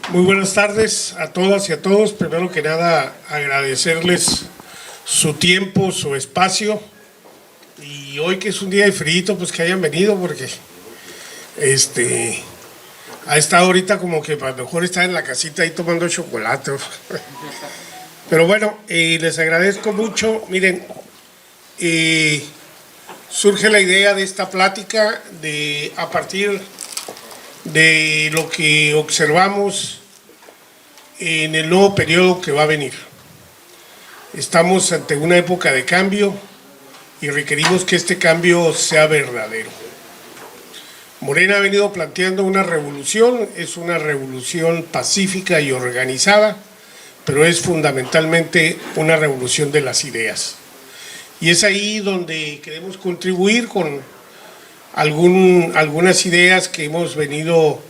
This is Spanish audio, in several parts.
Muy buenas tardes a todas y a todos. Primero que nada, agradecerles su tiempo, su espacio. Y hoy que es un día de frío, pues que hayan venido, porque ha estado ahorita como que a lo mejor estar en la casita ahí tomando chocolate. Pero bueno, les agradezco mucho. Miren, surge la idea de esta plática a partir de lo que observamos en el nuevo periodo que va a venir. Estamos ante una época de cambio y requerimos que este cambio sea verdadero. Morena ha venido planteando una revolución, es una revolución pacífica y organizada, pero es fundamentalmente una revolución de las ideas. Y es ahí donde queremos contribuir con algunas ideas que hemos venido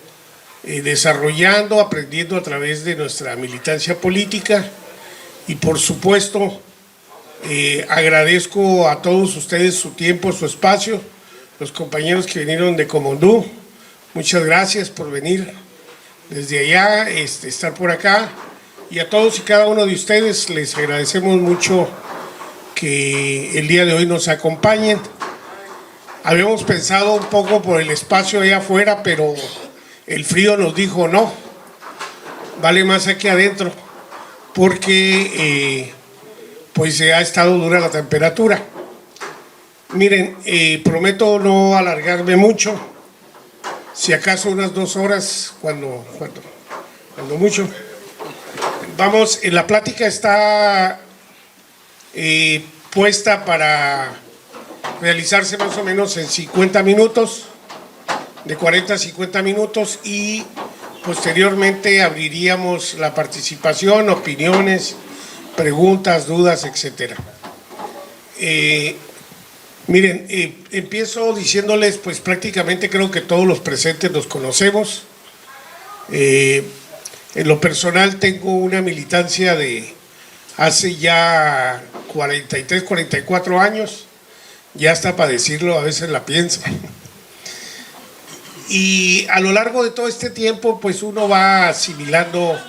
desarrollando, aprendiendo a través de nuestra militancia política. Y por supuesto, agradezco a todos ustedes su tiempo, su espacio, los compañeros que vinieron de Comondú, muchas gracias por venir desde allá, estar por acá, y a todos y cada uno de ustedes les agradecemos mucho que el día de hoy nos acompañen. Habíamos pensado un poco por el espacio allá afuera, pero el frío nos dijo no, vale más aquí adentro, porque pues ha estado dura la temperatura. Miren, prometo no alargarme mucho, si acaso unas 2 horas, cuando mucho. Vamos, la plática está puesta para realizarse más o menos en 50 minutos, de 40 a 50 minutos, y posteriormente abriríamos la participación, opiniones, preguntas, dudas, etcétera. Miren, empiezo diciéndoles, pues prácticamente creo que todos los presentes nos conocemos. En lo personal tengo una militancia de hace ya 43, 44 años, ya hasta para decirlo a veces la pienso. Y a lo largo de todo este tiempo, pues uno va asimilando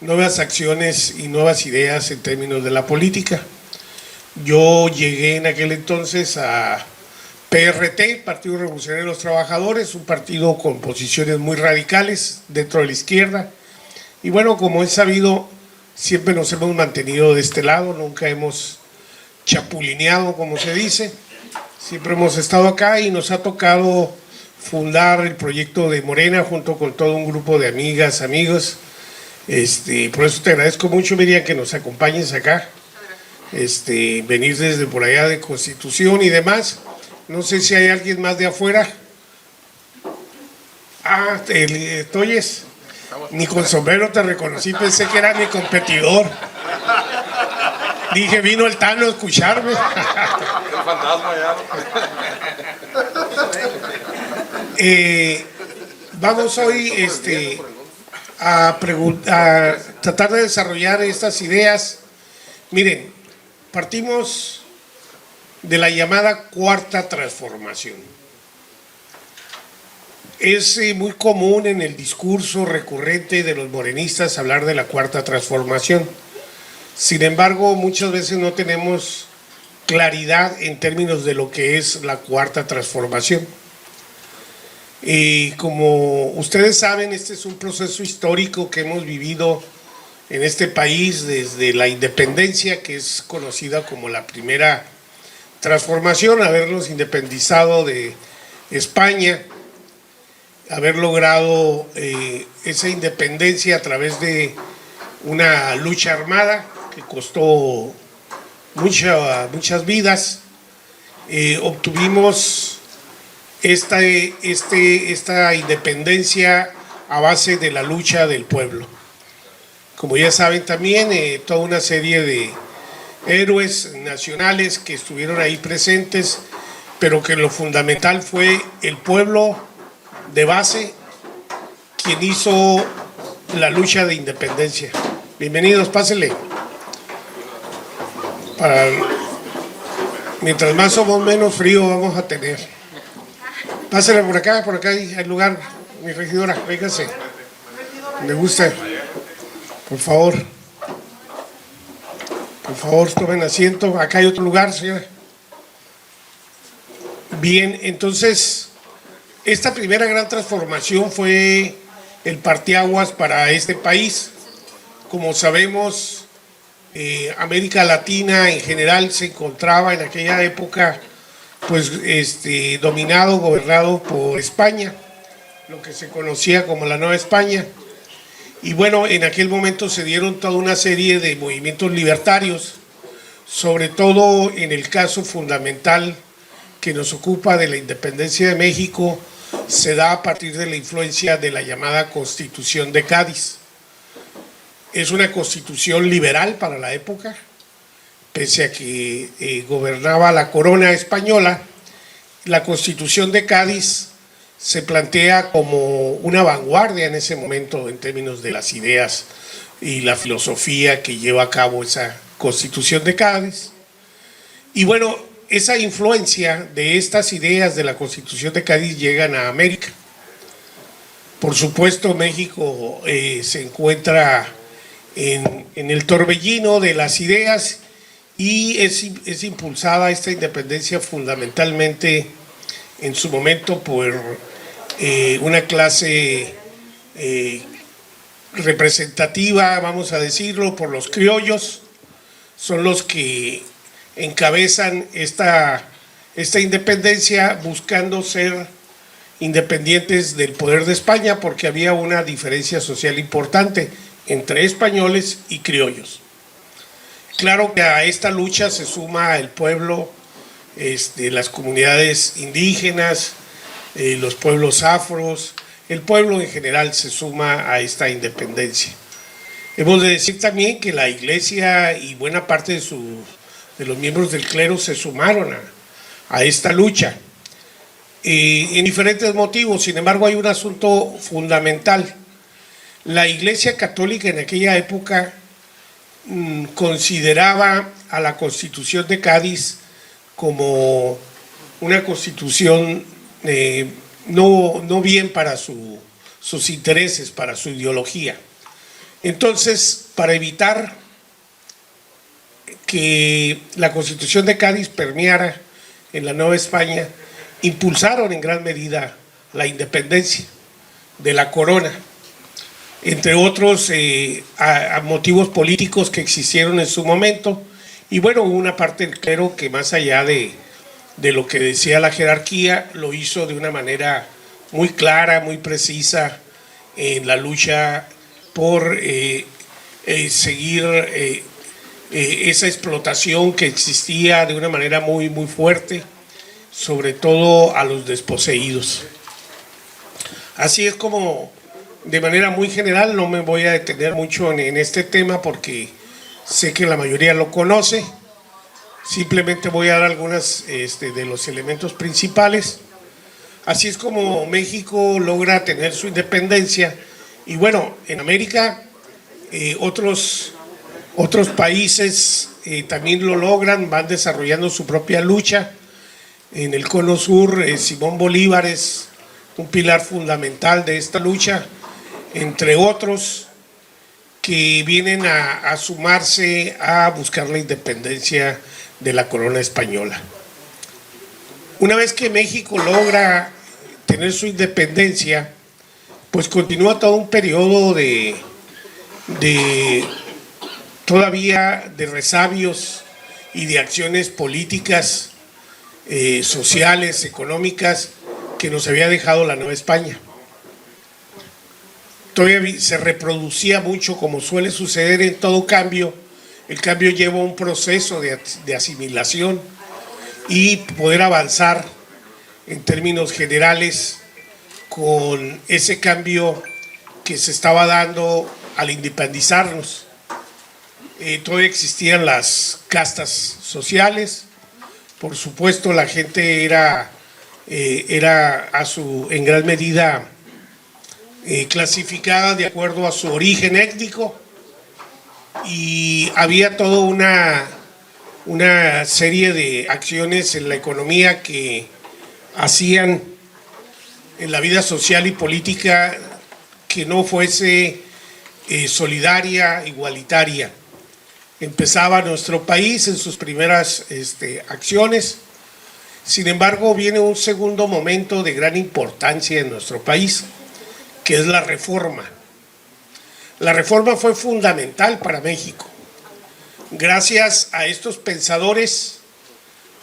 nuevas acciones y nuevas ideas en términos de la política. Yo llegué en aquel entonces a PRT, Partido Revolucionario de los Trabajadores, un partido con posiciones muy radicales dentro de la izquierda. Y bueno, como es sabido, siempre nos hemos mantenido de este lado, nunca hemos chapulineado, como se dice. Siempre hemos estado acá y nos ha tocado fundar el proyecto de Morena junto con todo un grupo de amigas, amigos. Por eso te agradezco mucho, Miriam, que nos acompañes acá. Venir desde por allá de Constitución y demás. No sé si hay alguien más de afuera. Toyes, ni con sombrero te reconocí, pensé que era mi competidor. Dije, vino el Tano a escucharme. El fantasma ya. Vamos hoy a tratar de desarrollar estas ideas. Miren, partimos de la llamada Cuarta Transformación. Es muy común en el discurso recurrente de los morenistas hablar de la Cuarta Transformación. Sin embargo, muchas veces no tenemos claridad en términos de lo que es la Cuarta Transformación. Como ustedes saben, este es un proceso histórico que hemos vivido en este país desde la independencia, que es conocida como la primera transformación, habernos independizado de España, haber logrado esa independencia a través de una lucha armada que costó muchas vidas. Obtuvimos esta independencia a base de la lucha del pueblo. Como ya saben también, toda una serie de héroes nacionales que estuvieron ahí presentes, pero que lo fundamental fue el pueblo de base quien hizo la lucha de independencia. Bienvenidos, pásenle. Mientras más somos, menos frío vamos a tener. Pásenle por acá hay lugar, mi regidora, véngase. Me gusta. Por favor. Por favor, tomen asiento. Acá hay otro lugar, señora. Bien, entonces, esta primera gran transformación fue el parteaguas para este país. Como sabemos, América Latina en general se encontraba en aquella época pues dominado, gobernado por España, lo que se conocía como la Nueva España. Y bueno, en aquel momento se dieron toda una serie de movimientos libertarios, sobre todo en el caso fundamental que nos ocupa de la independencia de México, se da a partir de la influencia de la llamada Constitución de Cádiz. Es una constitución liberal para la época, pese a que gobernaba la corona española. La Constitución de Cádiz se plantea como una vanguardia en ese momento en términos de las ideas y la filosofía que lleva a cabo esa Constitución de Cádiz. Y bueno, esa influencia de estas ideas de la Constitución de Cádiz llegan a América. Por supuesto, México se encuentra en el torbellino de las ideas y es impulsada esta independencia fundamentalmente en su momento por una clase representativa, vamos a decirlo, por los criollos. Son los que encabezan esta independencia buscando ser independientes del poder de España, porque había una diferencia social importante entre españoles y criollos. Claro que a esta lucha se suma el pueblo, las comunidades indígenas, los pueblos afros, el pueblo en general se suma a esta independencia. Hemos de decir también que la Iglesia y buena parte de los miembros del clero se sumaron a esta lucha, en diferentes motivos. Sin embargo, hay un asunto fundamental. La Iglesia Católica en aquella época consideraba a la Constitución de Cádiz como una constitución no bien para sus intereses, para su ideología. Entonces, para evitar que la Constitución de Cádiz permeara en la Nueva España, impulsaron en gran medida la independencia de la corona, entre otros a motivos políticos que existieron en su momento. Y bueno, hubo una parte del clero que, más allá de lo que decía la jerarquía, lo hizo de una manera muy clara, muy precisa en la lucha por seguir esa explotación que existía de una manera muy, muy fuerte, sobre todo a los desposeídos. Así es como, de manera muy general, no me voy a detener mucho en este tema porque sé que la mayoría lo conoce. Simplemente voy a dar algunos de los elementos principales. Así es como México logra tener su independencia. Y bueno, en América otros países también lo logran, van desarrollando su propia lucha. En el Cono Sur, Simón Bolívar es un pilar fundamental de esta lucha, entre otros que vienen a sumarse a buscar la independencia de la corona española. Una vez que México logra tener su independencia, pues continúa todo un periodo todavía de resabios y de acciones políticas, sociales, económicas, que nos había dejado la Nueva España. Todavía se reproducía mucho, como suele suceder en todo cambio. El cambio lleva un proceso de asimilación y poder avanzar en términos generales con ese cambio que se estaba dando al independizarnos. Todavía existían las castas sociales. Por supuesto, la gente era en gran medida clasificada de acuerdo a su origen étnico, y había toda una serie de acciones en la economía que hacían en la vida social y política que no fuese solidaria, igualitaria. Empezaba nuestro país en sus primeras acciones. Sin embargo, viene un segundo momento de gran importancia en nuestro país, que es la reforma. La reforma fue fundamental para México. Gracias a estos pensadores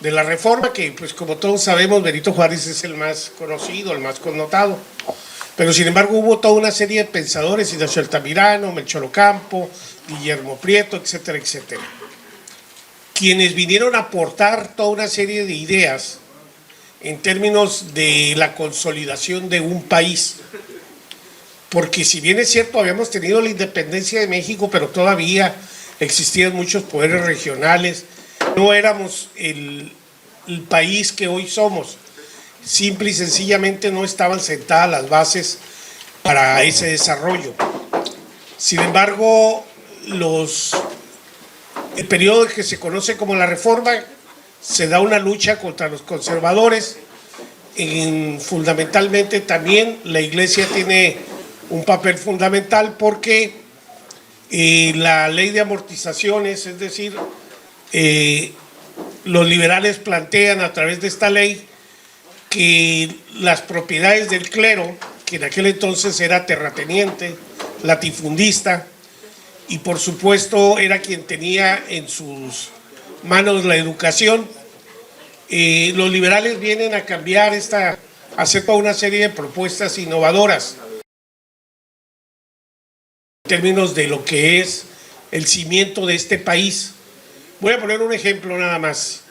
de la reforma, que pues como todos sabemos, Benito Juárez es el más conocido, el más connotado, pero sin embargo hubo toda una serie de pensadores, Ignacio Altamirano, Melchor Ocampo, Guillermo Prieto, etcétera, etcétera, quienes vinieron a aportar toda una serie de ideas en términos de la consolidación de un país. Porque si bien es cierto, habíamos tenido la independencia de México, pero todavía existían muchos poderes regionales, no éramos el país que hoy somos, simple y sencillamente no estaban sentadas las bases para ese desarrollo. Sin embargo, el periodo que se conoce como la Reforma, se da una lucha contra los conservadores. Fundamentalmente también la Iglesia tiene un papel fundamental porque la ley de amortizaciones, es decir, los liberales plantean a través de esta ley que las propiedades del clero, que en aquel entonces era terrateniente, latifundista, y por supuesto era quien tenía en sus manos la educación, los liberales vienen a cambiar hacer toda una serie de propuestas innovadoras en términos de lo que es el cimiento de este país. Voy a poner un ejemplo nada más.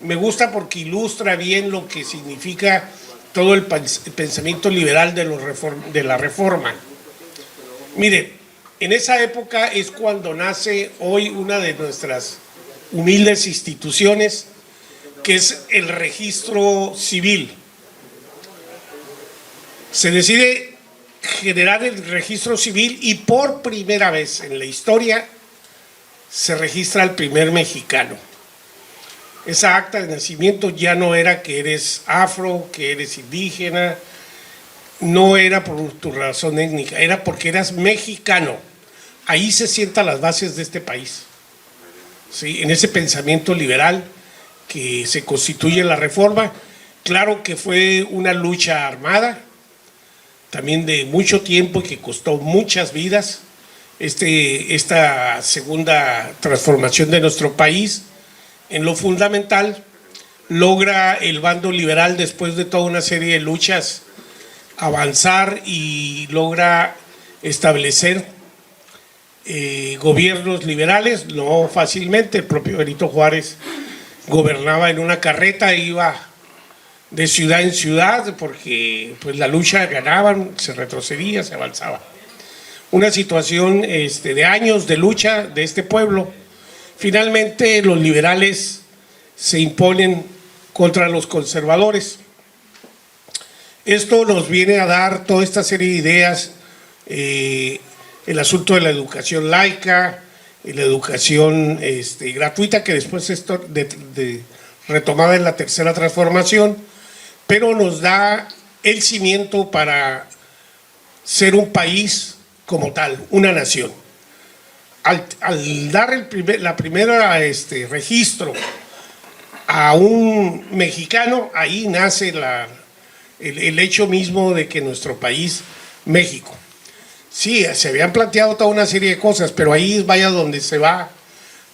Me gusta porque ilustra bien lo que significa todo el pensamiento liberal de la reforma. Mire, en esa época es cuando nace hoy una de nuestras humildes instituciones, que es el registro civil. Se decide generar el registro civil y por primera vez en la historia se registra al primer mexicano. Esa acta de nacimiento ya no era que eres afro, que eres indígena, no era por tu razón étnica, era porque eras mexicano. Ahí se sientan las bases de este país, ¿sí? En ese pensamiento liberal que se constituye la Reforma. Claro que fue una lucha armada, también de mucho tiempo, que costó muchas vidas, esta segunda transformación de nuestro país. En lo fundamental, logra el bando liberal, después de toda una serie de luchas, avanzar y logra establecer gobiernos liberales, no fácilmente. El propio Benito Juárez gobernaba en una carreta, iba de ciudad en ciudad, porque pues la lucha ganaban, se retrocedía, se avanzaba. Una situación de años de lucha de este pueblo. Finalmente los liberales se imponen contra los conservadores. Esto nos viene a dar toda esta serie de ideas, el asunto de la educación laica, la educación gratuita, que después es retomada en la tercera transformación, pero nos da el cimiento para ser un país como tal, una nación. Al dar la primera registro a un mexicano, ahí nace el hecho mismo de que nuestro país, México. Sí, se habían planteado toda una serie de cosas, pero ahí vaya donde se va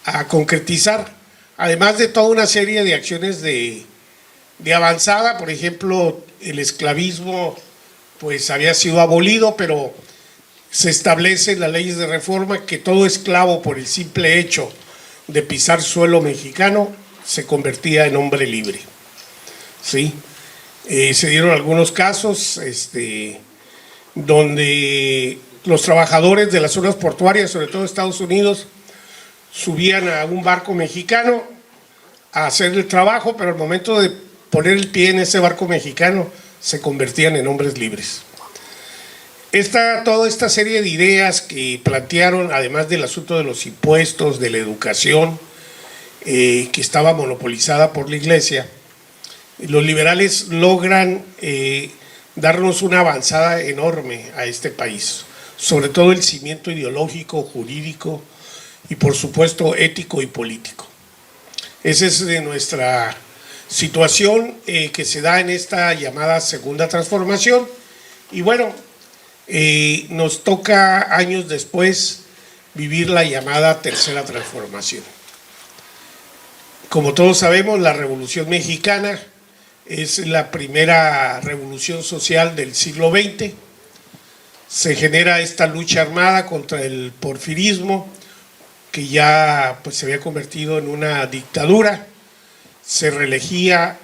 a concretizar, además de toda una serie de acciones de avanzada. Por ejemplo, el esclavismo pues había sido abolido, pero se establece en las leyes de reforma que todo esclavo, por el simple hecho de pisar suelo mexicano, se convertía en hombre libre, ¿sí? Se dieron algunos casos donde los trabajadores de las zonas portuarias, sobre todo de Estados Unidos, subían a un barco mexicano a hacer el trabajo, pero al momento de poner el pie en ese barco mexicano se convertían en hombres libres. Toda esta serie de ideas que plantearon, además del asunto de los impuestos, de la educación, que estaba monopolizada por la Iglesia, los liberales logran darnos una avanzada enorme a este país. sobre todo el cimiento ideológico, jurídico y por supuesto ético y político. Esa es de nuestra situación que se da en esta llamada segunda transformación. Y bueno, nos toca años después vivir la llamada tercera transformación. Como todos sabemos, la Revolución Mexicana es la primera revolución social del siglo XX. Se genera esta lucha armada contra el porfirismo, que ya pues, se había convertido en una dictadura. Se reelegía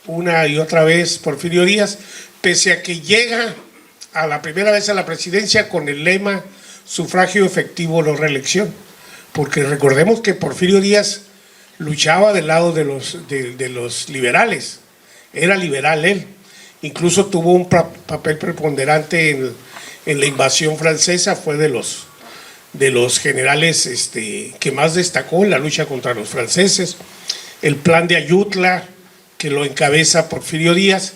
una y otra vez Porfirio Díaz, pese a que llega a la primera vez a la presidencia con el lema sufragio efectivo, no reelección. Porque recordemos que Porfirio Díaz luchaba del lado de los liberales, era liberal él, incluso tuvo un papel preponderante en la invasión francesa, fue de los generales que más destacó en la lucha contra los franceses, el plan de Ayutla, que lo encabeza Porfirio Díaz,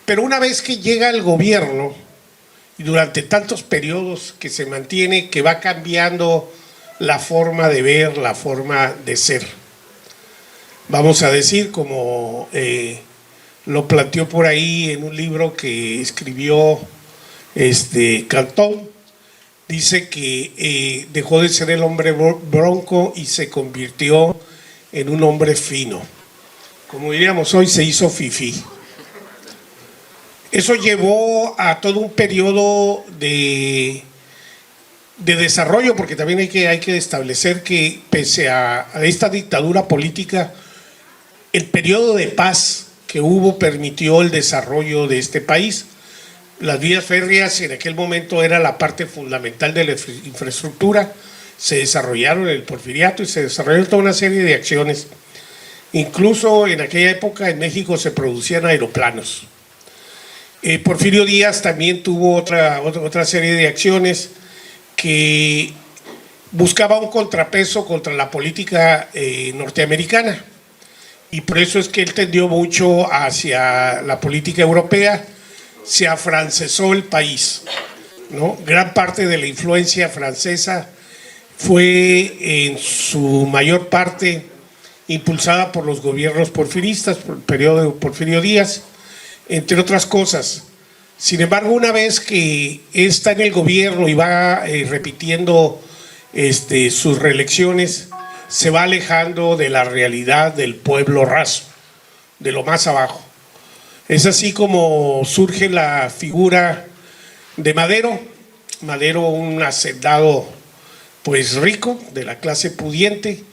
pero una vez que llega al gobierno, y durante tantos periodos que se mantiene, que va cambiando la forma de ver, la forma de ser. Vamos a decir, como lo planteó por ahí en un libro que escribió Cantón, dice que dejó de ser el hombre bronco y se convirtió en un hombre fino. Como diríamos hoy, se hizo fifí. Eso llevó a todo un periodo de desarrollo, porque también hay que establecer que pese a esta dictadura política, el periodo de paz que hubo permitió el desarrollo de este país. Las vías férreas en aquel momento era la parte fundamental de la infraestructura, se desarrollaron en el Porfiriato y se desarrollaron toda una serie de acciones. Incluso en aquella época en México se producían aeroplanos. Porfirio Díaz también tuvo otra serie de acciones que buscaba un contrapeso contra la política norteamericana. Y por eso es que él tendió mucho hacia la política europea, se afrancesó el país, ¿no? Gran parte de la influencia francesa fue en su mayor parte impulsada por los gobiernos porfiristas, por el periodo de Porfirio Díaz, entre otras cosas. Sin embargo, una vez que está en el gobierno y va repitiendo sus reelecciones, se va alejando de la realidad del pueblo raso, de lo más abajo. Es así como surge la figura de Madero. Madero, un hacendado pues rico, de la clase pudiente,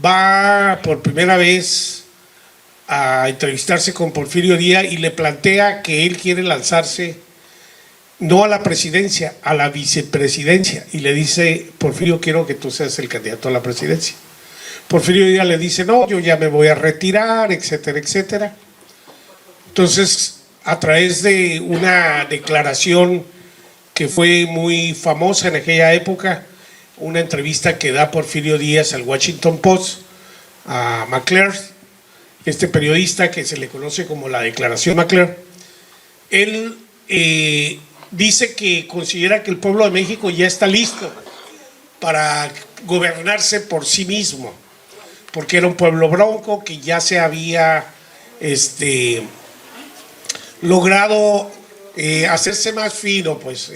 va por primera vez a entrevistarse con Porfirio Díaz y le plantea que él quiere lanzarse no a la presidencia, a la vicepresidencia, y le dice: Porfirio, quiero que tú seas el candidato a la presidencia. Porfirio Díaz le dice: no, yo ya me voy a retirar, etcétera, etcétera. Entonces, a través de una declaración que fue muy famosa en aquella época, una entrevista que da Porfirio Díaz al Washington Post, a McClure, este periodista que se le conoce como la Declaración McClure, él dice que considera que el pueblo de México ya está listo para gobernarse por sí mismo, porque era un pueblo bronco que ya se había logrado hacerse más fino pues,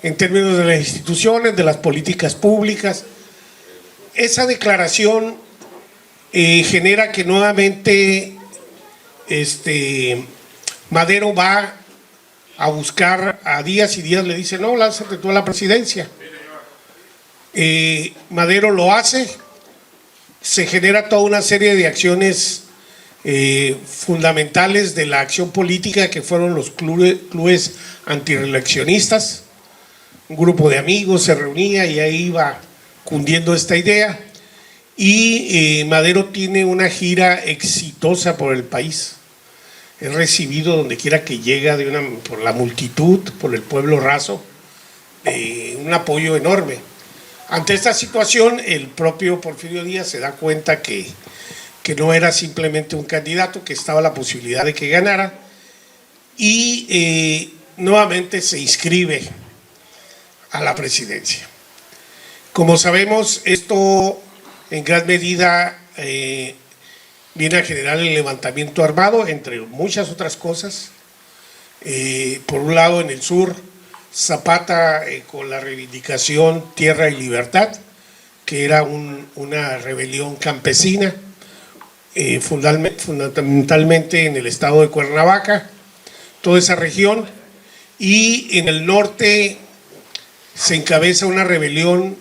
en términos de las instituciones, de las políticas públicas. Esa declaración genera que nuevamente Madero va a buscar a Díaz y Díaz le dice: no, lánzate tú a la presidencia. Madero lo hace, se genera toda una serie de acciones fundamentales de la acción política, que fueron los clubes antireeleccionistas. Un grupo de amigos se reunía y ahí iba cundiendo esta idea, y Madero tiene una gira exitosa por el país. Es recibido donde quiera que llega por la multitud, por el pueblo raso, un apoyo enorme. Ante esta situación, el propio Porfirio Díaz se da cuenta que no era simplemente un candidato, que estaba la posibilidad de que ganara, y nuevamente se inscribe a la presidencia. Como sabemos, esto en gran medida viene a generar el levantamiento armado, entre muchas otras cosas. Por un lado, en el sur, Zapata con la reivindicación Tierra y Libertad, que era una rebelión campesina, fundamentalmente en el estado de Cuernavaca, toda esa región, y en el norte se encabeza una rebelión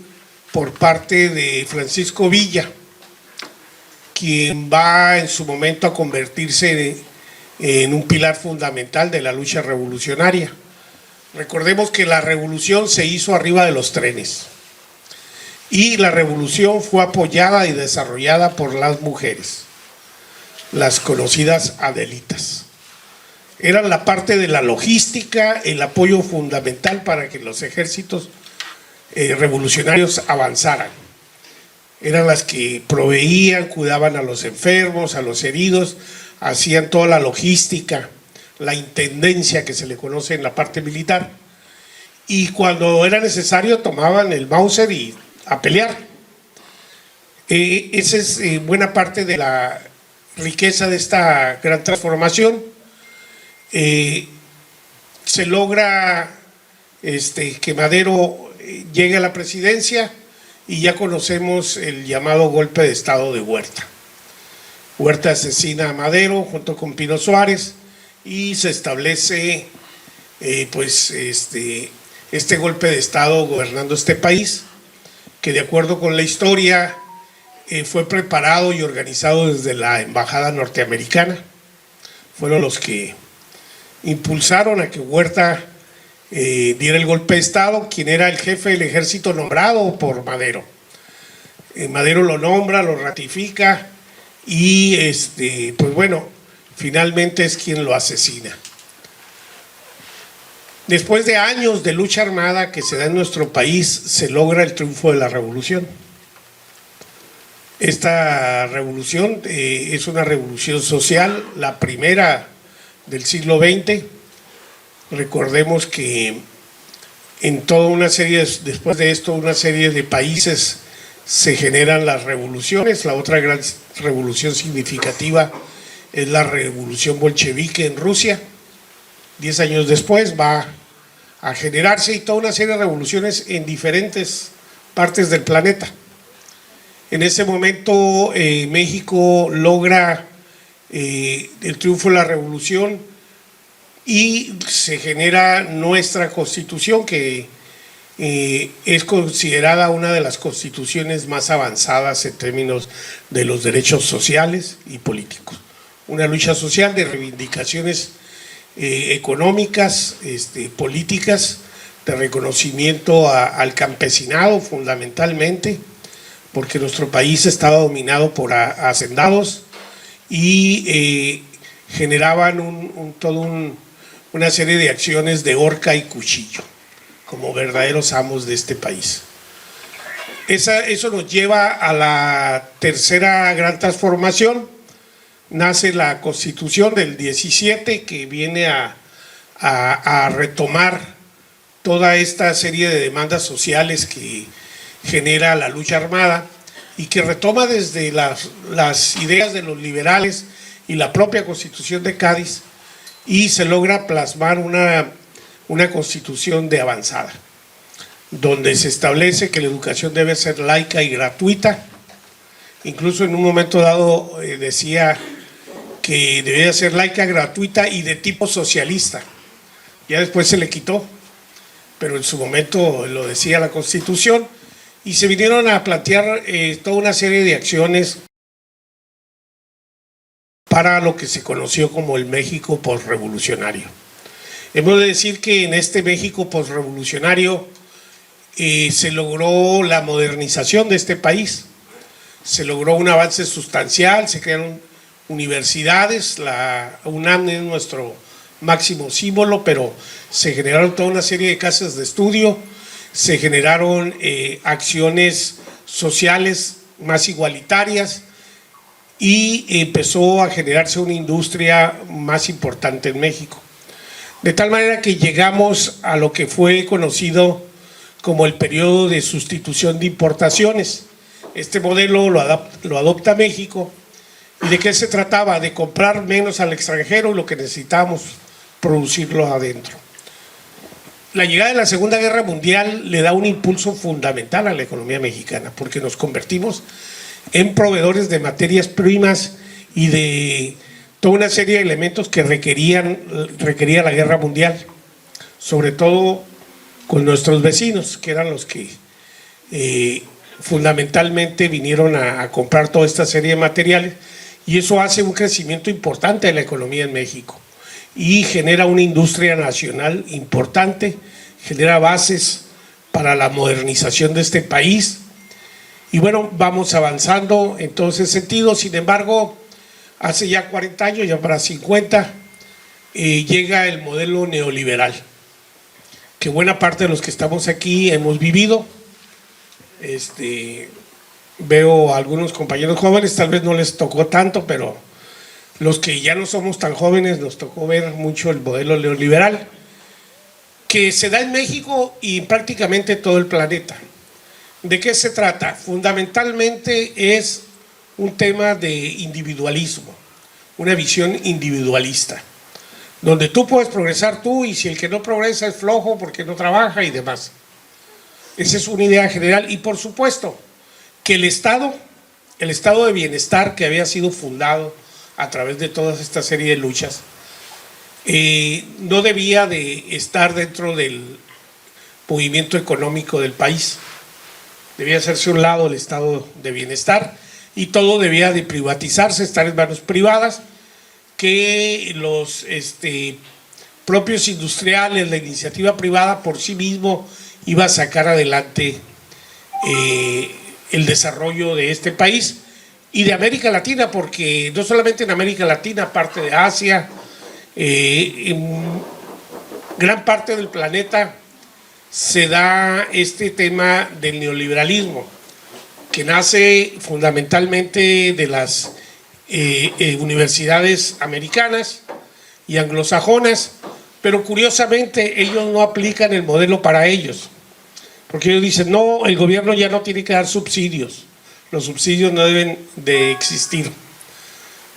por parte de Francisco Villa, quien va en su momento a convertirse en un pilar fundamental de la lucha revolucionaria. Recordemos que la revolución se hizo arriba de los trenes y la revolución fue apoyada y desarrollada por las mujeres, las conocidas Adelitas. Eran la parte de la logística, el apoyo fundamental para que los ejércitos revolucionarios avanzaran. Eran las que proveían, cuidaban a los enfermos, a los heridos, hacían toda la logística, la intendencia que se le conoce en la parte militar, y cuando era necesario tomaban el Mauser y a pelear. Esa es buena parte de la riqueza de esta gran transformación. Se logra que Madero llegue a la presidencia y ya conocemos el llamado golpe de estado de Huerta. Huerta asesina a Madero junto con Pino Suárez y se establece este golpe de estado gobernando este país, que de acuerdo con la historia fue preparado y organizado desde la embajada norteamericana. Fueron los que impulsaron a que Huerta diera el golpe de estado, quien era el jefe del ejército nombrado por Madero. Madero lo nombra, lo ratifica y pues bueno, finalmente es quien lo asesina. Después de años de lucha armada que se da en nuestro país, se logra el triunfo de la revolución. Esta revolución es una revolución social, la primera del siglo XX. Recordemos que en toda una serie, después de esto, una serie de países se generan las revoluciones. La otra gran revolución significativa es la revolución bolchevique en Rusia. 10 años después va a generarse y toda una serie de revoluciones en diferentes partes del planeta. En ese momento México logra el triunfo de la revolución y se genera nuestra constitución, que es considerada una de las constituciones más avanzadas en términos de los derechos sociales y políticos. Una lucha social de reivindicaciones económicas, políticas, de reconocimiento al campesinado fundamentalmente, porque nuestro país estaba dominado por hacendados y generaban una serie de acciones de horca y cuchillo como verdaderos amos de este país. Eso nos lleva a la tercera gran transformación. Nace la Constitución del 17, que viene a retomar toda esta serie de demandas sociales que genera la lucha armada y que retoma desde las ideas de los liberales y la propia Constitución de Cádiz, y se logra plasmar una constitución de avanzada, donde se establece que la educación debe ser laica y gratuita. Incluso en un momento dado decía que debía ser laica, gratuita y de tipo socialista. Ya después se le quitó, pero en su momento lo decía la Constitución, y se vinieron a plantear toda una serie de acciones para lo que se conoció como el México posrevolucionario. Hemos de decir que en este México posrevolucionario se logró la modernización de este país, se logró un avance sustancial, se crearon universidades, la UNAM es nuestro máximo símbolo, pero se generaron toda una serie de casas de estudio, se generaron acciones sociales más igualitarias y empezó a generarse una industria más importante en México. De tal manera que llegamos a lo que fue conocido como el periodo de sustitución de importaciones. Este modelo lo adopta México. ¿Y de qué se trataba? De comprar menos al extranjero y lo que necesitábamos producirlo adentro. La llegada de la Segunda Guerra Mundial le da un impulso fundamental a la economía mexicana, porque nos convertimos en proveedores de materias primas y de toda una serie de elementos que requería la guerra mundial, sobre todo con nuestros vecinos, que eran los que fundamentalmente vinieron a comprar toda esta serie de materiales, y eso hace un crecimiento importante de la economía en México y genera una industria nacional importante, genera bases para la modernización de este país. Y bueno, vamos avanzando en todo ese sentido. Sin embargo, hace ya 40 años, ya para 50, llega el modelo neoliberal, que buena parte de los que estamos aquí hemos vivido. Veo a algunos compañeros jóvenes, tal vez no les tocó tanto, pero los que ya no somos tan jóvenes nos tocó ver mucho el modelo neoliberal, que se da en México y prácticamente todo el planeta. ¿De qué se trata? Fundamentalmente es un tema de individualismo, una visión individualista, donde tú puedes progresar tú y si el que no progresa es flojo porque no trabaja y demás. Esa es una idea general. Y por supuesto que el estado de bienestar que había sido fundado a través de toda esta serie de luchas no debía de estar dentro del movimiento económico del país. Debía hacerse a un lado el estado de bienestar y todo debía de privatizarse, estar en manos privadas, que los propios industriales, la iniciativa privada por sí mismo iba a sacar adelante el desarrollo de este país y de América Latina, porque no solamente en América Latina, parte de Asia, en gran parte del planeta se da este tema del neoliberalismo, que nace fundamentalmente de las universidades americanas y anglosajonas, pero curiosamente ellos no aplican el modelo para ellos, porque ellos dicen, no, el gobierno ya no tiene que dar subsidios, los subsidios no deben de existir,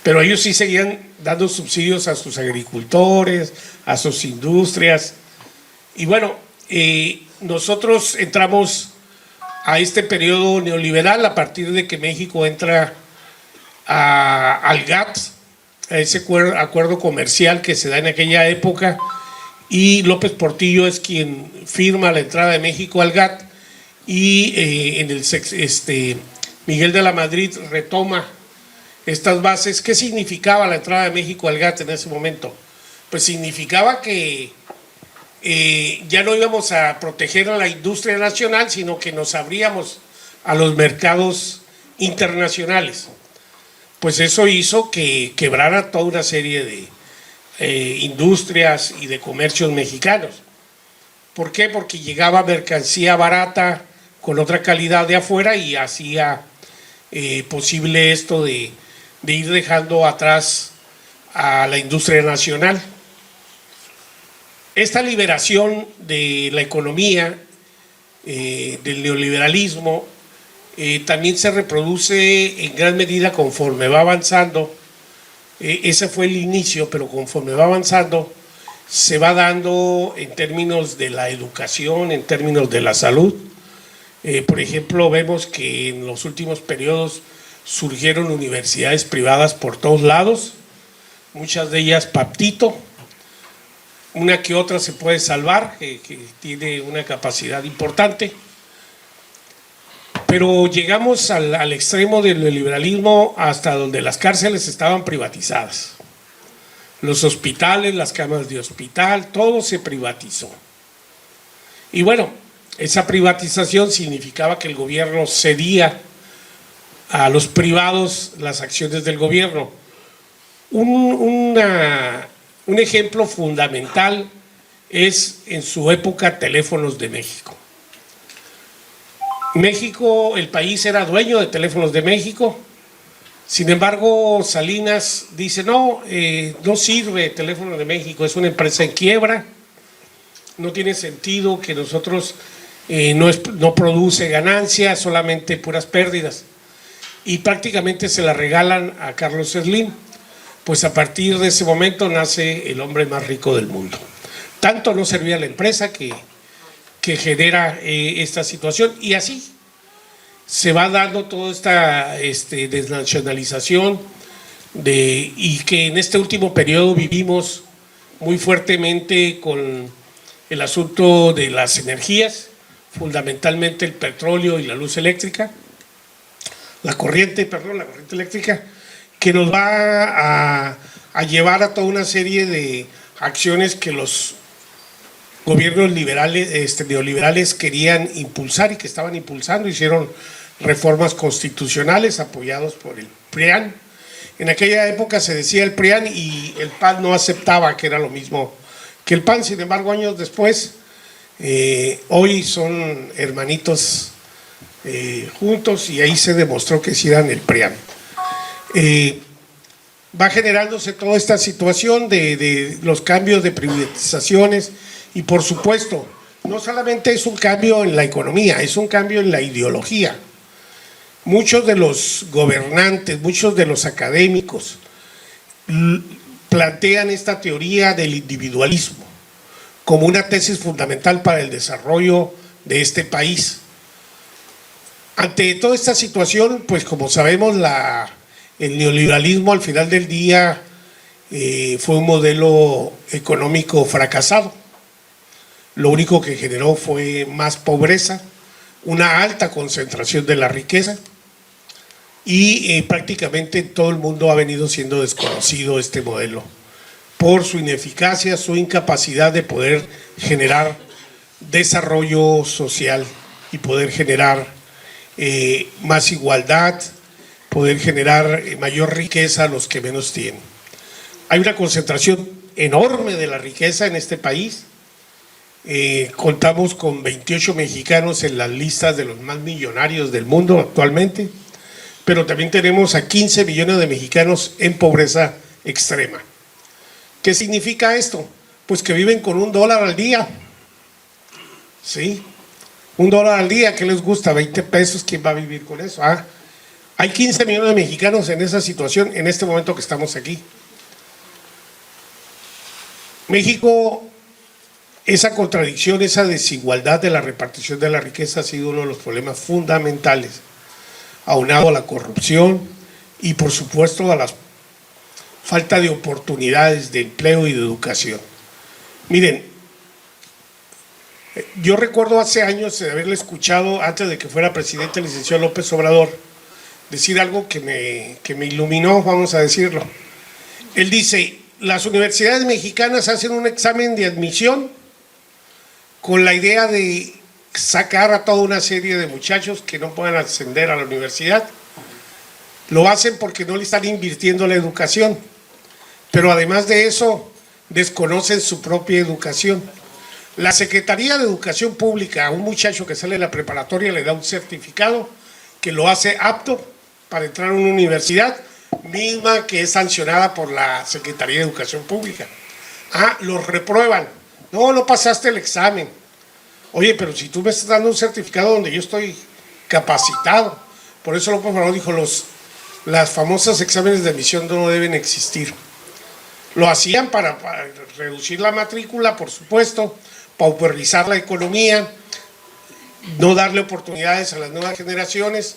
pero ellos sí seguían dando subsidios a sus agricultores, a sus industrias, y bueno, nosotros entramos a este periodo neoliberal a partir de que México entra al GATT, a ese acuerdo comercial que se da en aquella época, y López Portillo es quien firma la entrada de México al GATT y Miguel de la Madrid retoma estas bases. ¿Qué significaba la entrada de México al GATT en ese momento? Pues significaba que ya no íbamos a proteger a la industria nacional, sino que nos abríamos a los mercados internacionales. Pues eso hizo que quebrara toda una serie de industrias y de comercios mexicanos. ¿Por qué? Porque llegaba mercancía barata con otra calidad de afuera y hacía posible esto de ir dejando atrás a la industria nacional. Esta liberación de la economía, del neoliberalismo, también se reproduce en gran medida conforme va avanzando. Ese fue el inicio, pero conforme va avanzando, se va dando en términos de la educación, en términos de la salud. Por ejemplo, vemos que en los últimos periodos surgieron universidades privadas por todos lados, muchas de ellas paptito, una que otra se puede salvar, que tiene una capacidad importante, pero llegamos al extremo del liberalismo hasta donde las cárceles estaban privatizadas. Los hospitales, las camas de hospital, todo se privatizó. Y bueno, esa privatización significaba que el gobierno cedía a los privados las acciones del gobierno. Un ejemplo fundamental es en su época Teléfonos de México. México, el país era dueño de Teléfonos de México, sin embargo Salinas dice no, no sirve Teléfonos de México, es una empresa en quiebra, no tiene sentido que nosotros no produce ganancias, solamente puras pérdidas. Y prácticamente se la regalan a Carlos Slim. Pues a partir de ese momento nace el hombre más rico del mundo. Tanto no servía la empresa que genera esta situación, y así se va dando toda esta desnacionalización y que en este último periodo vivimos muy fuertemente con el asunto de las energías, fundamentalmente el petróleo y la luz eléctrica, la corriente eléctrica, que nos va a llevar a toda una serie de acciones que los gobiernos liberales, neoliberales querían impulsar y que estaban impulsando. Hicieron reformas constitucionales apoyados por el PRIAN. En aquella época se decía el PRIAN y el PAN no aceptaba que era lo mismo que el PAN. Sin embargo, años después, hoy son hermanitos juntos, y ahí se demostró que sí eran el PRIAN. Va generándose toda esta situación de los cambios de privatizaciones, y por supuesto, no solamente es un cambio en la economía, es un cambio en la ideología. Muchos de los gobernantes, muchos de los académicos plantean esta teoría del individualismo como una tesis fundamental para el desarrollo de este país. Ante toda esta situación, pues como sabemos, el neoliberalismo al final del día fue un modelo económico fracasado. Lo único que generó fue más pobreza, una alta concentración de la riqueza, y prácticamente en todo el mundo ha venido siendo desconocido este modelo por su ineficacia, su incapacidad de poder generar desarrollo social y poder generar más igualdad, poder generar mayor riqueza a los que menos tienen. Hay una concentración enorme de la riqueza en este país. Contamos con 28 mexicanos en las listas de los más millonarios del mundo actualmente, pero también tenemos a 15 millones de mexicanos en pobreza extrema. ¿Qué significa esto? Pues que viven con $1 al día. ¿Sí? $1 al día, ¿qué les gusta? 20 pesos, ¿quién va a vivir con eso? Hay 15 millones de mexicanos en esa situación en este momento que estamos aquí. México, esa contradicción, esa desigualdad de la repartición de la riqueza ha sido uno de los problemas fundamentales, aunado a la corrupción y por supuesto a la falta de oportunidades de empleo y de educación. Miren, yo recuerdo hace años de haberle escuchado, antes de que fuera presidente, el licenciado López Obrador, decir algo que me iluminó, vamos a decirlo. Él dice: las universidades mexicanas hacen un examen de admisión con la idea de sacar a toda una serie de muchachos que no puedan ascender a la universidad. Lo hacen porque no le están invirtiendo en la educación, pero además de eso desconocen su propia educación. La Secretaría de Educación Pública a un muchacho que sale de la preparatoria le da un certificado que lo hace apto para entrar a una universidad, misma que es sancionada por la Secretaría de Educación Pública. Los reprueban. No pasaste el examen. Oye, pero si tú me estás dando un certificado donde yo estoy capacitado. Por eso López Obrador dijo, las famosas exámenes de admisión no deben existir. Lo hacían para reducir la matrícula, por supuesto, pauperizar la economía, no darle oportunidades a las nuevas generaciones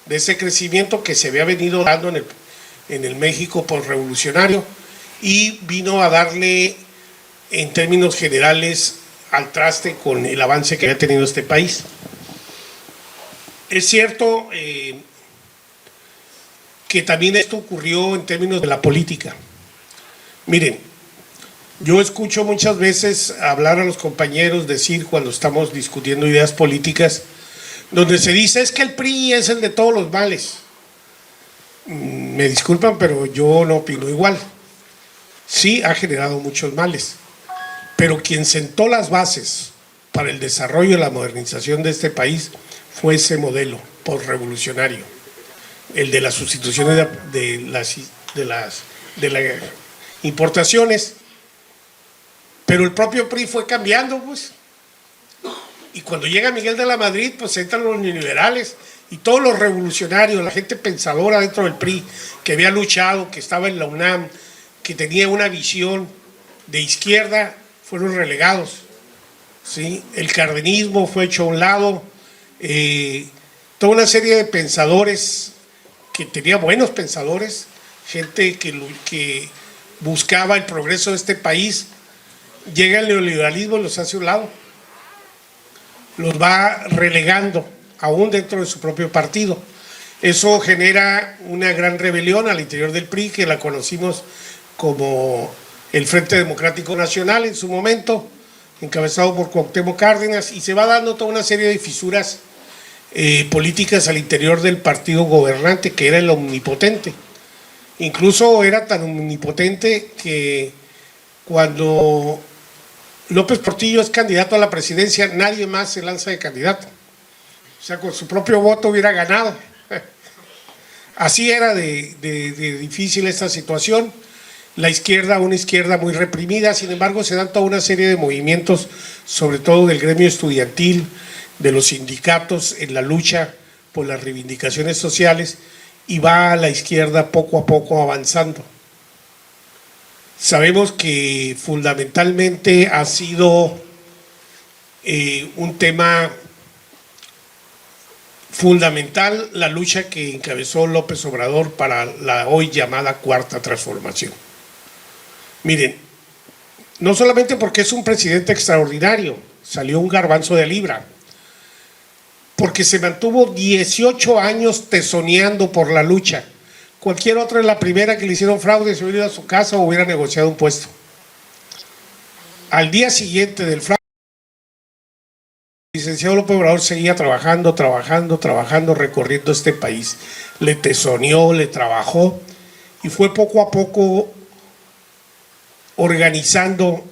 de ese crecimiento que se había venido dando en el México postrevolucionario, y vino a darle, en términos generales, al traste con el avance que había tenido este país. Es cierto que también esto ocurrió en términos de la política. Miren, yo escucho muchas veces hablar a los compañeros, decir cuando estamos discutiendo ideas políticas, donde se dice es que el PRI es el de todos los males. Me disculpan, pero yo no opino igual. Sí, ha generado muchos males, pero quien sentó las bases para el desarrollo y la modernización de este país fue ese modelo postrevolucionario, el de las sustituciones de las importaciones. Pero el propio PRI fue cambiando, pues. Y cuando llega Miguel de la Madrid, pues entran los neoliberales y todos los revolucionarios, la gente pensadora dentro del PRI, que había luchado, que estaba en la UNAM, que tenía una visión de izquierda, fueron relegados. ¿Sí? El cardenismo fue hecho a un lado, toda una serie de pensadores, que tenía buenos pensadores, gente que buscaba el progreso de este país, llega el neoliberalismo y los hace a un lado, los va relegando, aún dentro de su propio partido. Eso genera una gran rebelión al interior del PRI, que la conocimos como el Frente Democrático Nacional en su momento, encabezado por Cuauhtémoc Cárdenas, y se va dando toda una serie de fisuras políticas al interior del partido gobernante, que era el omnipotente. Incluso era tan omnipotente que cuando López Portillo es candidato a la presidencia, nadie más se lanza de candidato. O sea, con su propio voto hubiera ganado. Así era de difícil esta situación. La izquierda, una izquierda muy reprimida, sin embargo se dan toda una serie de movimientos, sobre todo del gremio estudiantil, de los sindicatos, en la lucha por las reivindicaciones sociales, y va a la izquierda poco a poco avanzando. Sabemos que fundamentalmente ha sido un tema fundamental la lucha que encabezó López Obrador para la hoy llamada Cuarta Transformación. Miren, no solamente porque es un presidente extraordinario, salió un garbanzo de libra, porque se mantuvo 18 años tesoneando por la lucha. Cualquier otro en la primera que le hicieron fraude se hubiera ido a su casa o hubiera negociado un puesto. Al día siguiente del fraude, el licenciado López Obrador seguía trabajando, recorriendo este país. Le tesoneó, le trabajó y fue poco a poco organizando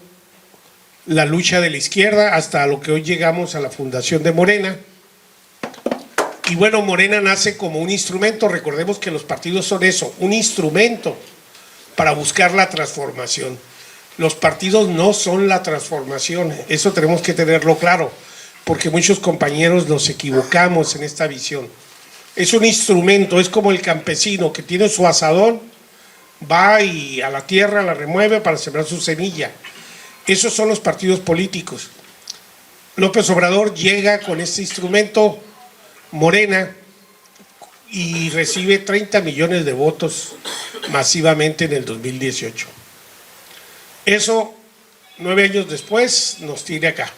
la lucha de la izquierda hasta lo que hoy llegamos a la fundación de Morena. Y bueno, Morena nace como un instrumento, recordemos que los partidos son eso, un instrumento para buscar la transformación. Los partidos no son la transformación, eso tenemos que tenerlo claro, porque muchos compañeros nos equivocamos en esta visión. Es un instrumento, es como el campesino que tiene su asadón, va y a la tierra la remueve para sembrar su semilla. Esos son los partidos políticos. López Obrador llega con este instrumento, Morena, y recibe 30 millones de votos masivamente en el 2018. Eso, 9 años después, nos tiene acá.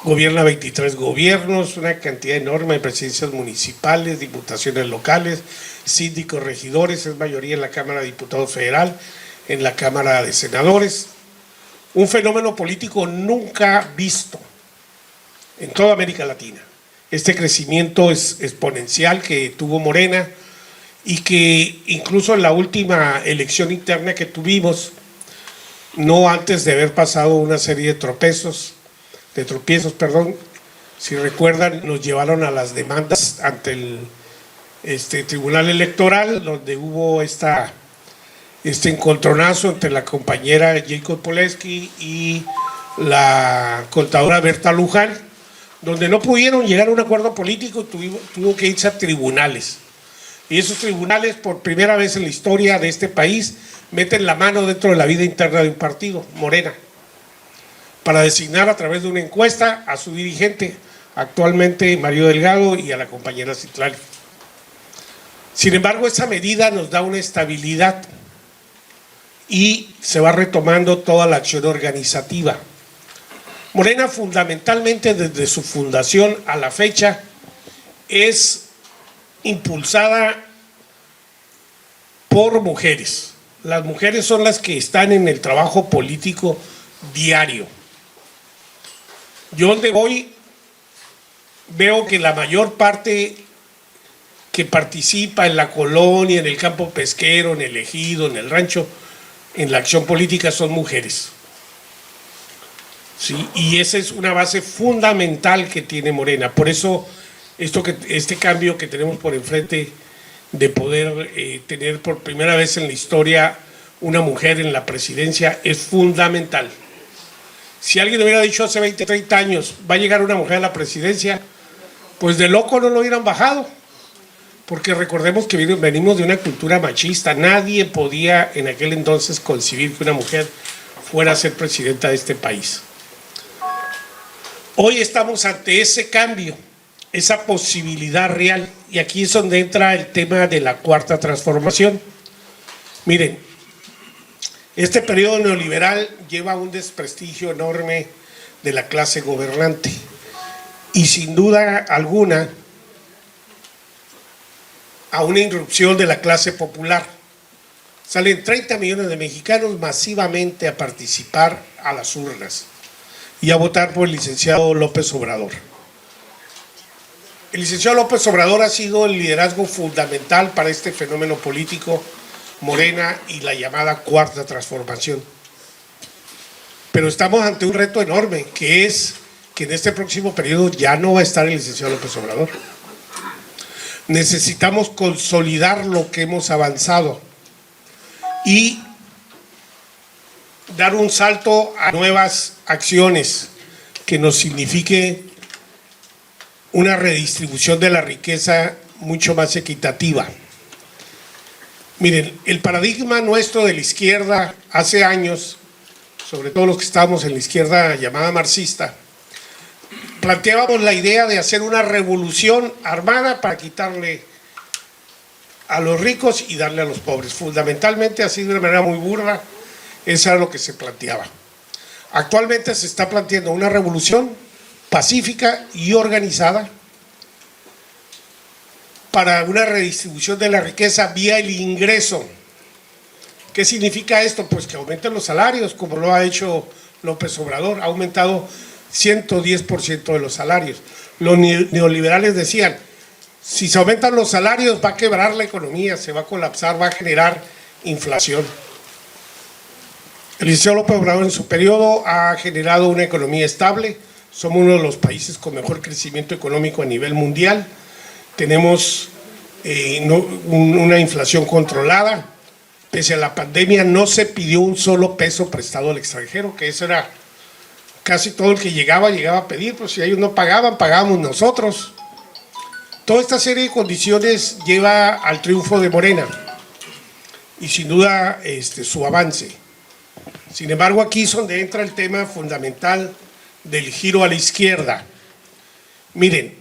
Gobierna 23 gobiernos, una cantidad enorme de presidencias municipales, diputaciones locales, síndicos, regidores, es mayoría en la Cámara de Diputados Federal, en la Cámara de Senadores. Un fenómeno político nunca visto en toda América Latina. Este crecimiento es exponencial que tuvo Morena y que incluso en la última elección interna que tuvimos, no antes de haber pasado una serie de tropiezos, si recuerdan, nos llevaron a las demandas ante el Tribunal Electoral, donde hubo este encontronazo entre la compañera Jacob Polensky y la contadora Berta Luján, donde no pudieron llegar a un acuerdo político, tuvo que irse a tribunales. Y esos tribunales, por primera vez en la historia de este país, meten la mano dentro de la vida interna de un partido, Morena, para designar a través de una encuesta a su dirigente, actualmente Mario Delgado, y a la compañera Citlali. Sin embargo, esa medida nos da una estabilidad y se va retomando toda la acción organizativa. Morena, fundamentalmente desde su fundación a la fecha, es impulsada por mujeres. Las mujeres son las que están en el trabajo político diario. Yo donde voy veo que la mayor parte que participa en la colonia, en el campo pesquero, en el ejido, en el rancho, en la acción política son mujeres. ¿Sí? Y esa es una base fundamental que tiene Morena. Por eso este cambio que tenemos por enfrente de poder tener por primera vez en la historia una mujer en la presidencia es fundamental. Si alguien hubiera dicho hace 20, 30 años, va a llegar una mujer a la presidencia, pues de loco no lo hubieran bajado. Porque recordemos que venimos de una cultura machista. Nadie podía en aquel entonces concebir que una mujer fuera a ser presidenta de este país. Hoy estamos ante ese cambio, esa posibilidad real. Y aquí es donde entra el tema de la cuarta transformación. Miren, este periodo neoliberal lleva un desprestigio enorme de la clase gobernante. Y sin duda alguna, a una irrupción de la clase popular. Salen 30 millones de mexicanos masivamente a participar a las urnas y a votar por el licenciado López Obrador. El licenciado López Obrador ha sido el liderazgo fundamental para este fenómeno político, Morena y la llamada cuarta transformación. Pero estamos ante un reto enorme, que es que en este próximo periodo ya no va a estar el licenciado López Obrador. Necesitamos consolidar lo que hemos avanzado y dar un salto a nuevas acciones que nos signifique una redistribución de la riqueza mucho más equitativa. Miren, el paradigma nuestro de la izquierda hace años, sobre todo los que estábamos en la izquierda llamada marxista, planteábamos la idea de hacer una revolución armada para quitarle a los ricos y darle a los pobres. Fundamentalmente, así de una manera muy burda, eso era lo que se planteaba. Actualmente se está planteando una revolución pacífica y organizada para una redistribución de la riqueza vía el ingreso. ¿Qué significa esto? Pues que aumenten los salarios, como lo ha hecho López Obrador, ha aumentado 110% de los salarios. Los neoliberales decían, si se aumentan los salarios va a quebrar la economía, se va a colapsar, va a generar inflación. El licenciado López Obrador en su periodo ha generado una economía estable, somos uno de los países con mejor crecimiento económico a nivel mundial, tenemos una inflación controlada, pese a la pandemia no se pidió un solo peso prestado al extranjero, que eso era casi todo el que llegaba a pedir, pues si ellos no pagaban, pagábamos nosotros. Toda esta serie de condiciones lleva al triunfo de Morena y sin duda su avance. Sin embargo, aquí es donde entra el tema fundamental del giro a la izquierda. Miren,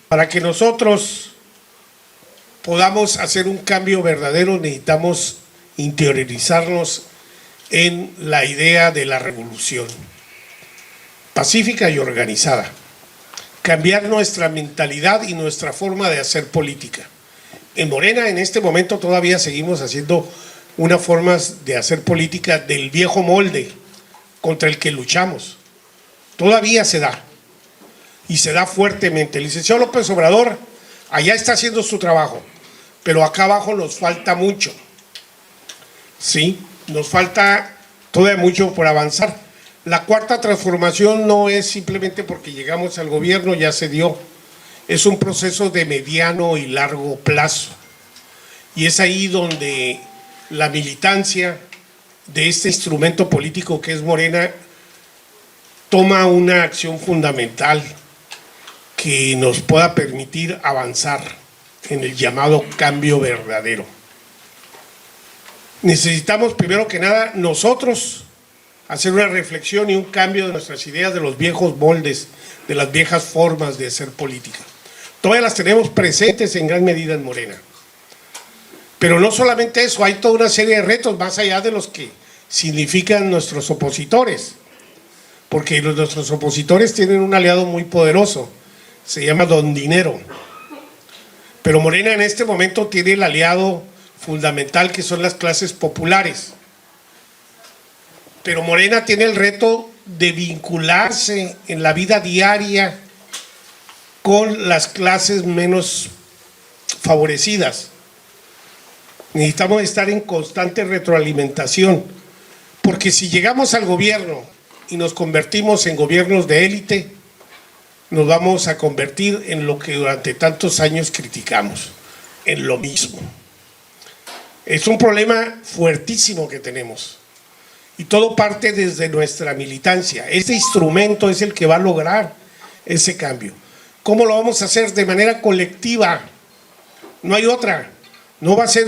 para que nosotros podamos hacer un cambio verdadero necesitamos interiorizarnos en la idea de la revolución pacífica y organizada, cambiar nuestra mentalidad y nuestra forma de hacer política. En Morena en este momento todavía seguimos haciendo una forma de hacer política del viejo molde contra el que luchamos. Todavía se da y se da fuertemente. El licenciado López Obrador allá está haciendo su trabajo, pero acá abajo nos falta mucho. Sí, nos falta todavía mucho por avanzar. La cuarta transformación no es simplemente porque llegamos al gobierno, ya se dio. Es un proceso de mediano y largo plazo. Y es ahí donde la militancia de este instrumento político que es Morena toma una acción fundamental que nos pueda permitir avanzar en el llamado cambio verdadero. Necesitamos primero que nada nosotros hacer una reflexión y un cambio de nuestras ideas, de los viejos moldes, de las viejas formas de hacer política. Todavía las tenemos presentes en gran medida en Morena. Pero no solamente eso, hay toda una serie de retos más allá de los que significan nuestros opositores. Porque nuestros opositores tienen un aliado muy poderoso, se llama Don Dinero. Pero Morena en este momento tiene el aliado fundamental que son las clases populares. Pero Morena tiene el reto de vincularse en la vida diaria con las clases menos favorecidas. Necesitamos estar en constante retroalimentación, porque si llegamos al gobierno y nos convertimos en gobiernos de élite, nos vamos a convertir en lo que durante tantos años criticamos, en lo mismo. Es un problema fuertísimo que tenemos. Y todo parte desde nuestra militancia. Este instrumento es el que va a lograr ese cambio. ¿Cómo lo vamos a hacer? De manera colectiva. No hay otra. No va a ser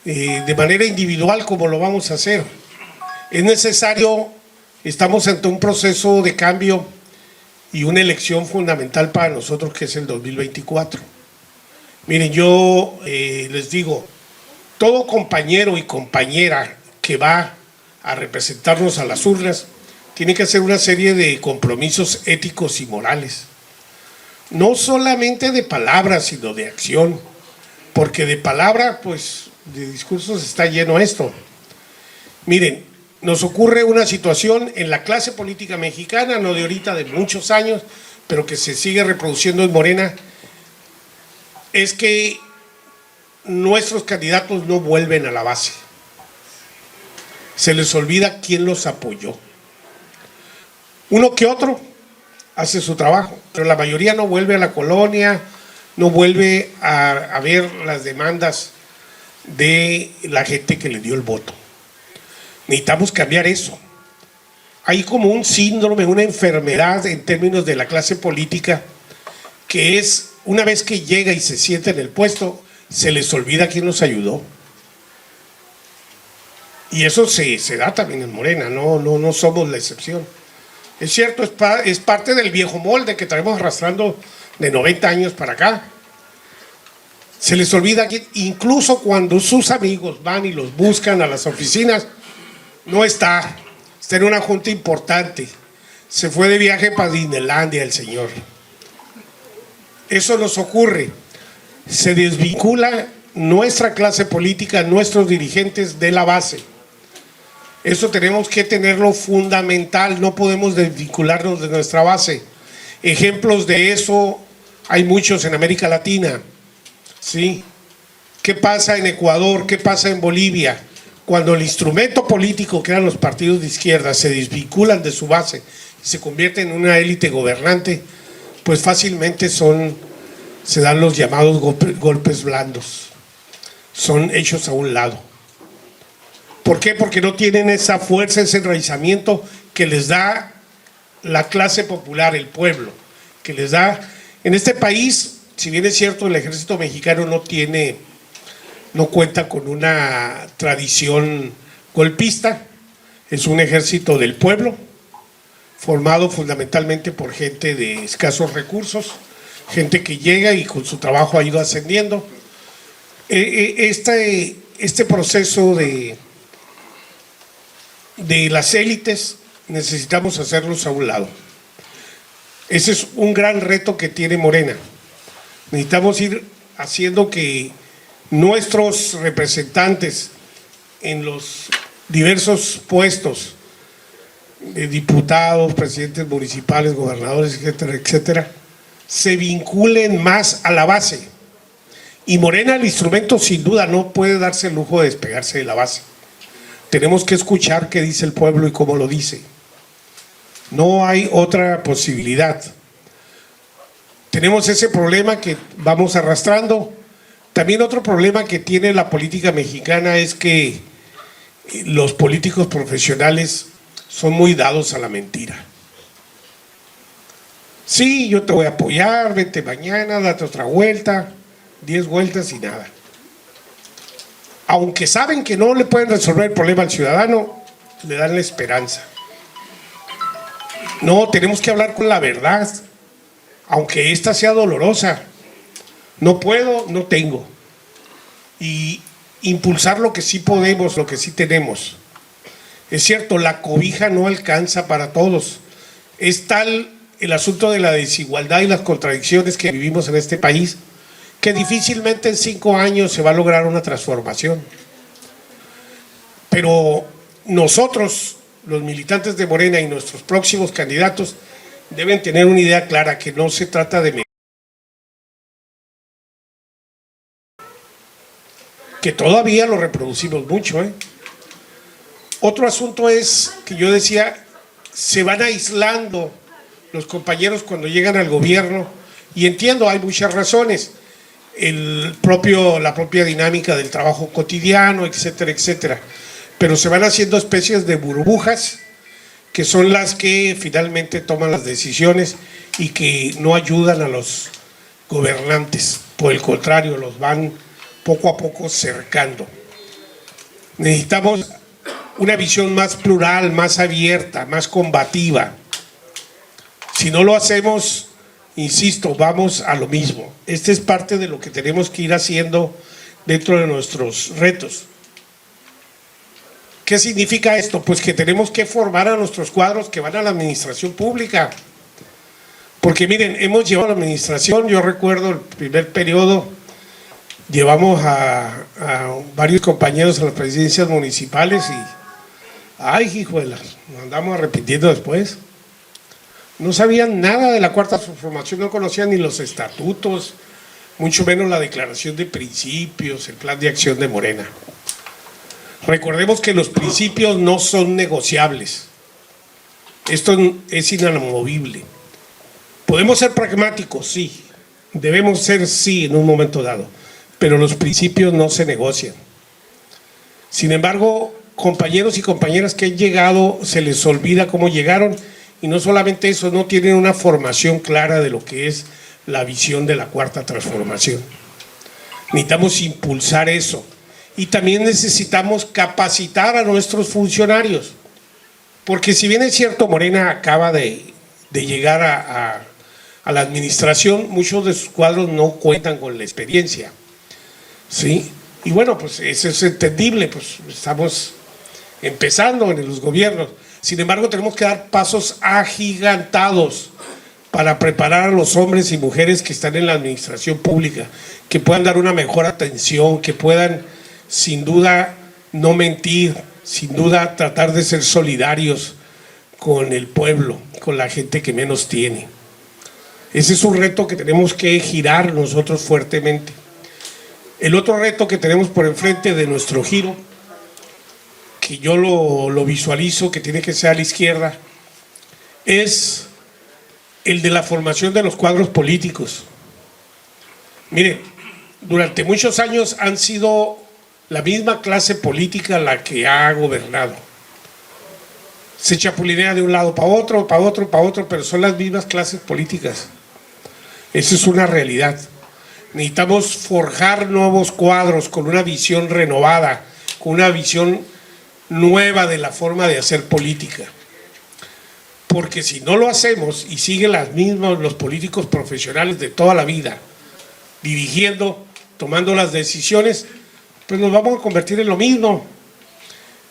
de manera individual como lo vamos a hacer. Es necesario, estamos ante un proceso de cambio y una elección fundamental para nosotros, que es el 2024. Miren, yo les digo, todo compañero y compañera que va a representarnos a las urnas tiene que hacer una serie de compromisos éticos y morales. No solamente de palabras, sino de acción. Porque de palabra, pues, de discursos está lleno esto. Miren, nos ocurre una situación en la clase política mexicana, no de ahorita, de muchos años, pero que se sigue reproduciendo en Morena, es que nuestros candidatos no vuelven a la base. Se les olvida quién los apoyó. Uno que otro hace su trabajo, pero la mayoría no vuelve a la colonia, no vuelve a ver las demandas de la gente que le dio el voto. Necesitamos cambiar eso. Hay como un síndrome, una enfermedad en términos de la clase política, que es, una vez que llega y se sienta en el puesto, se les olvida quién los ayudó. Y eso se da también en Morena, no somos la excepción. Es cierto, es parte del viejo molde que traemos arrastrando de 90 años para acá. Se les olvida que incluso cuando sus amigos van y los buscan a las oficinas, no está en una junta importante. Se fue de viaje para Disneylandia el señor. Eso nos ocurre. Se desvincula nuestra clase política, nuestros dirigentes de la base. Eso tenemos que tenerlo fundamental, no podemos desvincularnos de nuestra base. Ejemplos de eso hay muchos en América Latina, ¿sí? ¿Qué pasa en Ecuador? ¿Qué pasa en Bolivia? Cuando el instrumento político que eran los partidos de izquierda se desvinculan de su base y se convierten en una élite gobernante, pues fácilmente se dan los llamados golpes blandos. Son hechos a un lado. ¿Por qué? Porque no tienen esa fuerza, ese enraizamiento que les da la clase popular, el pueblo, que les da. En este país, si bien es cierto, el ejército mexicano no cuenta con una tradición golpista, es un ejército del pueblo, formado fundamentalmente por gente de escasos recursos, gente que llega y con su trabajo ha ido ascendiendo. Este proceso de las élites necesitamos hacerlos a un lado. Ese es un gran reto que tiene Morena. Necesitamos ir haciendo que nuestros representantes en los diversos puestos de diputados, presidentes municipales, gobernadores, etcétera, etcétera, se vinculen más a la base. Y Morena, el instrumento, sin duda no puede darse el lujo de despegarse de la base. Tenemos que escuchar qué dice el pueblo y cómo lo dice. No hay otra posibilidad. Tenemos ese problema que vamos arrastrando. También otro problema que tiene la política mexicana es que los políticos profesionales son muy dados a la mentira. Sí, yo te voy a apoyar, vete mañana, date otra vuelta, 10 vueltas y nada. Aunque saben que no le pueden resolver el problema al ciudadano, le dan la esperanza. No, tenemos que hablar con la verdad, aunque esta sea dolorosa. No puedo, no tengo. Y impulsar lo que sí podemos, lo que sí tenemos. Es cierto, la cobija no alcanza para todos. Es tal el asunto de la desigualdad y las contradicciones que vivimos en este país, que difícilmente en 5 años se va a lograr una transformación. Pero nosotros, los militantes de Morena y nuestros próximos candidatos, deben tener una idea clara, que no se trata de que todavía lo reproducimos mucho, ¿eh? Otro asunto es que yo decía, se van aislando los compañeros cuando llegan al gobierno, y entiendo, hay muchas razones. La propia dinámica del trabajo cotidiano, etcétera, etcétera. pero se van haciendo especies de burbujas que son las que finalmente toman las decisiones y que no ayudan a los gobernantes, por el contrario, los van poco a poco cercando. Necesitamos una visión más plural, más abierta, más combativa. Si no lo hacemos, insisto, vamos a lo mismo. Este es parte de lo que tenemos que ir haciendo dentro de nuestros retos. ¿Qué significa esto? Pues que tenemos que formar a nuestros cuadros que van a la administración pública. Porque miren, hemos llevado a la administración, yo recuerdo el primer periodo, llevamos a varios compañeros a las presidencias municipales y, ay, hijuelas, nos andamos arrepintiendo después. No sabían nada de la Cuarta Transformación, no conocían ni los estatutos, mucho menos la declaración de principios, el plan de acción de Morena. Recordemos que los principios no son negociables. Esto es inamovible. Podemos ser pragmáticos, sí. Debemos ser, sí, en un momento dado. Pero los principios no se negocian. Sin embargo, compañeros y compañeras que han llegado, se les olvida cómo llegaron. Y no solamente eso, no tienen una formación clara de lo que es la visión de la Cuarta Transformación. Necesitamos impulsar eso. Y también necesitamos capacitar a nuestros funcionarios. Porque si bien es cierto, Morena acaba de llegar a la administración, muchos de sus cuadros no cuentan con la experiencia. ¿Sí? Y bueno, pues eso es entendible, pues estamos empezando en los gobiernos. Sin embargo, tenemos que dar pasos agigantados para preparar a los hombres y mujeres que están en la administración pública, que puedan dar una mejor atención, que puedan, sin duda, no mentir, sin duda, tratar de ser solidarios con el pueblo, con la gente que menos tiene. Ese es un reto que tenemos que girar nosotros fuertemente. El otro reto que tenemos por enfrente de nuestro giro, que yo lo visualizo, que tiene que ser a la izquierda, es el de la formación de los cuadros políticos. Miren, durante muchos años han sido la misma clase política la que ha gobernado. Se chapulinea de un lado para otro, para otro, para otro, pero son las mismas clases políticas. Esa es una realidad. Necesitamos forjar nuevos cuadros con una visión renovada, con una visión nueva de la forma de hacer política. Porque si no lo hacemos y siguen las mismas los políticos profesionales de toda la vida, dirigiendo, tomando las decisiones, pues nos vamos a convertir en lo mismo.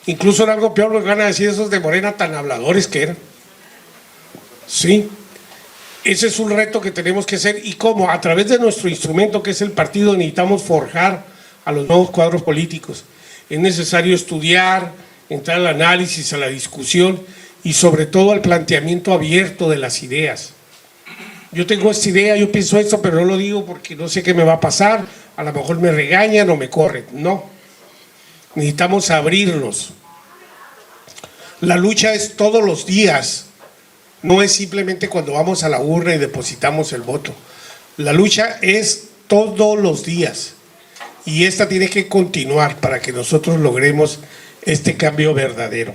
Incluso en algo peor nos van a decir esos de Morena tan habladores que eran. Sí, ese es un reto que tenemos que hacer. Y cómo, a través de nuestro instrumento que es el partido, necesitamos forjar a los nuevos cuadros políticos. Es necesario estudiar, entrar al análisis, a la discusión y sobre todo al planteamiento abierto de las ideas. Yo tengo esta idea, yo pienso esto, pero no lo digo porque no sé qué me va a pasar, a lo mejor me regañan o me corren. No, necesitamos abrirnos. La lucha es todos los días, no es simplemente cuando vamos a la urna y depositamos el voto. La lucha es todos los días y esta tiene que continuar para que nosotros logremos este cambio verdadero.